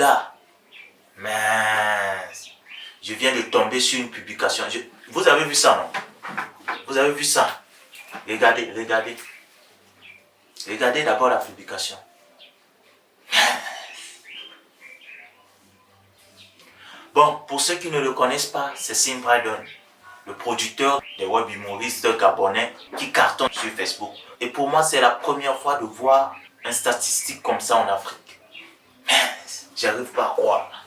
gars, mince, je viens de tomber sur une publication. Vous avez vu ça, non? Vous avez vu ça? Regardez, regardez. Regardez d'abord la publication. Bon, pour ceux qui ne le connaissent pas, c'est Sim Brydon, le producteur des web humoristes gabonais qui cartonne sur Facebook. Et pour moi, c'est la première fois de voir une statistique comme ça en Afrique. J'arrive pas à croire.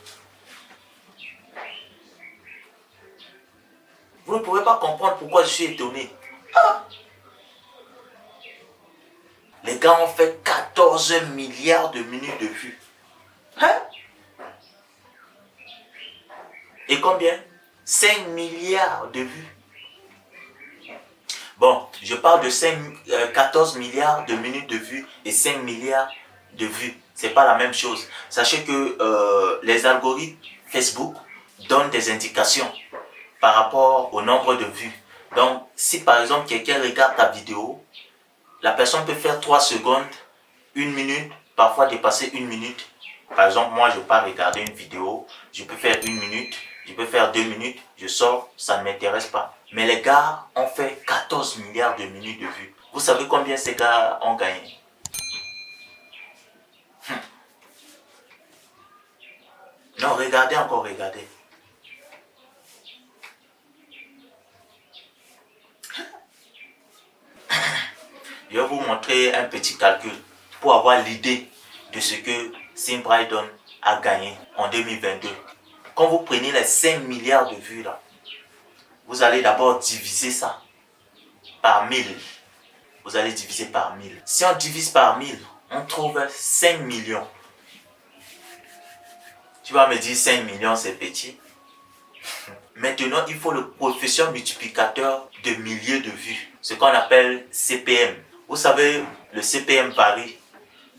Vous ne pouvez pas comprendre pourquoi je suis étonné. Ah! Les gars ont fait 14 milliards de minutes de vues. Hein? Et combien? 5 milliards de vues. Bon, je parle de 14 milliards de minutes de vues et 5 milliards de vues. C'est pas la même chose. Sachez que les algorithmes Facebook donnent des indications par rapport au nombre de vues. Donc, si par exemple quelqu'un regarde ta vidéo, la personne peut faire 3 secondes, 1 minute, parfois dépasser 1 minute. Par exemple, moi je pars regarder une vidéo, je peux faire 1 minute, je peux faire 2 minutes, je sors, ça ne m'intéresse pas. Mais les gars ont fait 14 milliards de minutes de vues. Vous savez combien ces gars ont gagné? Non, regardez encore, regardez. Je vais vous montrer un petit calcul pour avoir l'idée de ce que Sim Brydon a gagné en 2022. Quand vous prenez les 5 milliards de vues là, vous allez d'abord diviser ça par 1000. Vous allez diviser par 1000. Si on divise par 1000, on trouve 5 millions. Tu vas me dire 5 millions c'est petit. Maintenant, il faut le coefficient multiplicateur de milliers de vues, ce qu'on appelle CPM. Vous savez, le CPM varie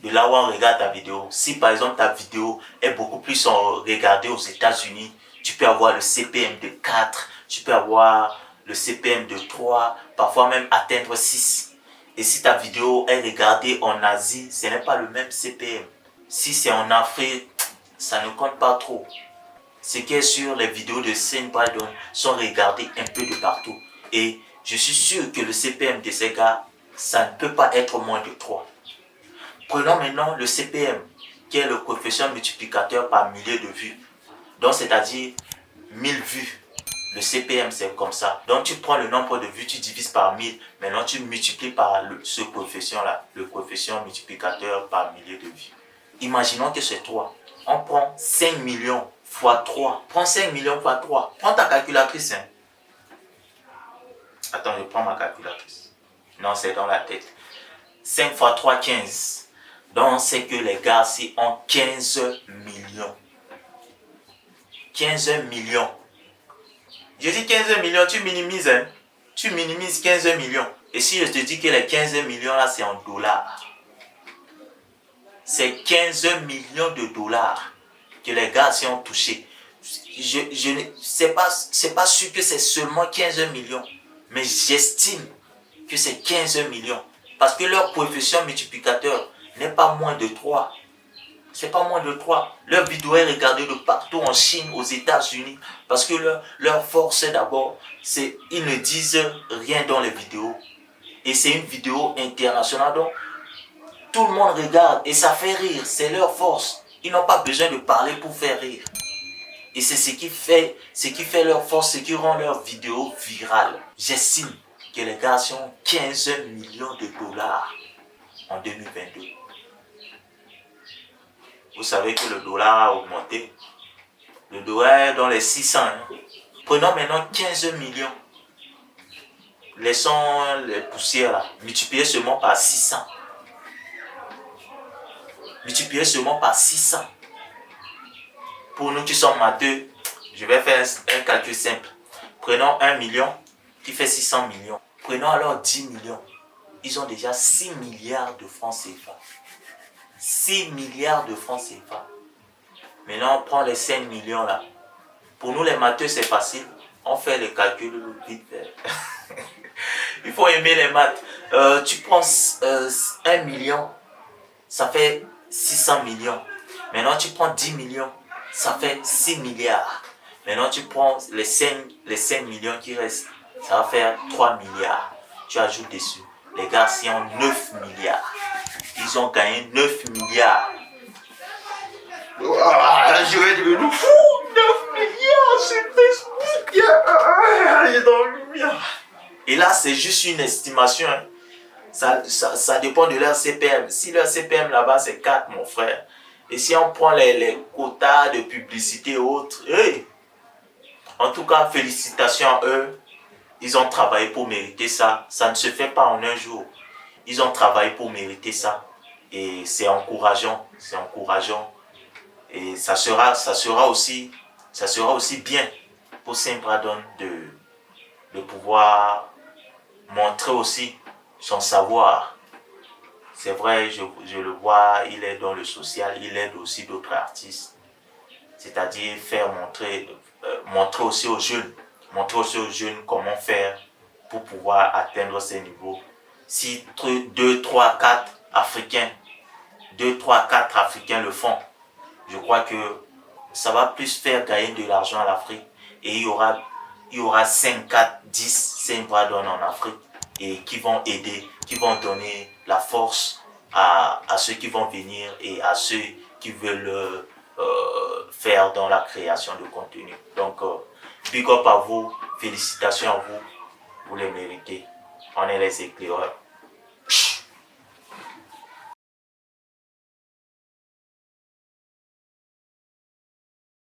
de là où on regarde ta vidéo. Si par exemple ta vidéo est beaucoup plus regardée aux États-Unis, tu peux avoir le CPM de 4, tu peux avoir le CPM de 3, parfois même atteindre 6. Et si ta vidéo est regardée en Asie, ce n'est pas le même CPM. Si c'est en Afrique, ça ne compte pas trop. Ce qui est sûr, les vidéos de Sim Brydon sont regardées un peu de partout. Et je suis sûr que le CPM de ces gars, ça ne peut pas être moins de 3. Prenons maintenant le CPM, qui est le coefficient multiplicateur par millier de vues. Donc, c'est-à-dire 1000 vues. Le CPM, c'est comme ça. Donc, tu prends le nombre de vues, tu divises par 1000. Maintenant, tu multiplies par ce coefficient-là, le coefficient multiplicateur par millier de vues. Imaginons que c'est 3. On prend 5 millions fois 3. Prends 5 millions fois 3. Prends ta calculatrice. Hein. Attends, je prends ma calculatrice. Non, c'est dans la tête. 5 fois 3, 15. Donc, on sait que les gars ci ont 15 millions. 15 millions. Je dis 15 millions, tu minimises. Hein? Tu minimises 15 millions. Et si je te dis que les 15 millions là, c'est en dollars. C'est 15 millions de dollars que les gars ci ont touché. C'est pas sûr que c'est seulement 15 millions. Mais j'estime que c'est 15 millions. Parce que leur coefficient multiplicateur n'est pas moins de 3. C'est pas moins de 3. Leur vidéo est regardée de partout en Chine, aux États-Unis. Parce que leur force d'abord, c'est ils ne disent rien dans les vidéos. Et c'est une vidéo internationale. Donc, tout le monde regarde et ça fait rire. C'est leur force. Ils n'ont pas besoin de parler pour faire rire. Et c'est ce qui fait leur force, ce qui rend leur vidéo virale. J'estime que les gars ont 15 millions de dollars en 2022. Vous savez que le dollar a augmenté. Le dollar est dans les 600. Hein. Prenons maintenant 15 millions. Laissons les poussières là. Multipliez seulement par 600. Multipliez seulement par 600. Pour nous qui sommes matheux, je vais faire un calcul simple. Prenons 1 million qui fait 600 millions. Prenons alors 10 millions. Ils ont déjà 6 milliards de francs CFA. 6 milliards de francs CFA. Maintenant, on prend les 5 millions là. Pour nous, les matheux, c'est facile. On fait le calcul vite fait. Il faut aimer les maths. Tu prends 1 million, ça fait 600 millions. Maintenant, tu prends 10 millions, ça fait 6 milliards. Maintenant, tu prends les 5 millions qui restent, ça va faire 3 milliards. Tu ajoutes dessus. Les gars, c'est en 9 milliards. Ils ont gagné 9 milliards. Je vais devenir fou. 9 milliards sur Facebook. Il est dans le milliard. Et là, c'est juste une estimation. Hein. Ça dépend de leur CPM. Si leur CPM là-bas, c'est 4, mon frère. Et si on prend les quotas de publicité et autres, hey, en tout cas, félicitations à eux. Ils ont travaillé pour mériter ça. Ça ne se fait pas en un jour. Ils ont travaillé pour mériter ça. Et c'est encourageant. C'est encourageant. Et ça sera aussi bien pour Saint-Bradon de pouvoir montrer aussi son savoir. C'est vrai, je le vois, il est dans le social, il aide aussi d'autres artistes. C'est-à-dire montrer aussi aux jeunes comment faire pour pouvoir atteindre ces niveaux. Si 2, 3, 4 Africains le font, je crois que ça va plus faire gagner de l'argent à l'Afrique et il y aura 5, 4, 10 Saint-Bradon en Afrique et qui vont aider, qui vont donner la force à ceux qui vont venir et à ceux qui veulent faire dans la création de contenu. Donc, big up à vous, félicitations à vous, vous les méritez. On est les éclaireurs.